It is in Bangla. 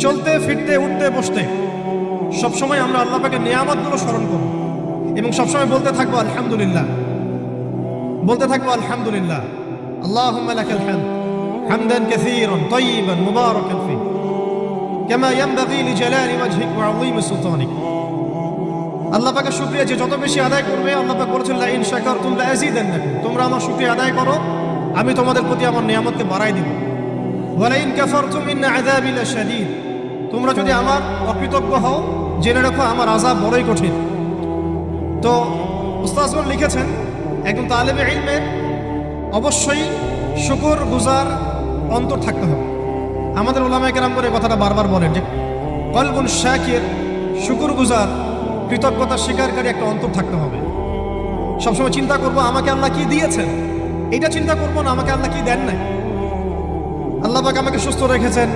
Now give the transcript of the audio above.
চলতে ফিরতে উঠতে বসতে সবসময় আমরা আল্লাহ পাকের নিয়ামতগুলো স্মরণ করব এবং সবসময় বলতে থাকবো আলহামদুলিল্লাহ, বলতে থাকবো আলহামদুলিল্লাহ। আল্লাহুম্মা লাকাল হামদ হামদান কাসীরান তাইয়িবান মুবারাকান ফীহি কামা ইয়ানবাগী লিজালালি ওয়াজহিক ওয়া আযীমি সুলতানিক। আল্লাহ পাকের শুকরিয়া যে যত বেশি আদায় করবে, আল্লাহ পাক বলেছেন লা ইন শাকারতুম লা আযীদান্নাকুম, তোমরা আমার শুকরিয়া আদায় করো আমি তোমাদের প্রতি আমার নিয়ামতকে বাড়াই দিব। ওয়া লা ইন কাফারতুম ইন্না আযাবি লাশাদীদ, তোমরা যদি আমার অকৃতজ্ঞ হও জেনে রাখো আমার আযাব বড়ই কঠিন। তো উস্তাদগণ লিখেছেন একজন তালেবে ইলমে অবশ্যই শুকর গুজার অন্তর থাকতে হবে। আমাদের উলামায়ে কেরাম করে কথাটা বারবার বলেন যে কলবুন শাকির, শুকর গুজার কৃতজ্ঞতা স্বীকারকারী একটা অন্তর থাকতে হবে। সবসময় চিন্তা করবো আমাকে আল্লাহ কি দিয়েছেন, এটা চিন্তা করবো না আমাকে আল্লাহ কি দেন নাই। আল্লাহ পাক আমাকে সুস্থ রেখেছেন,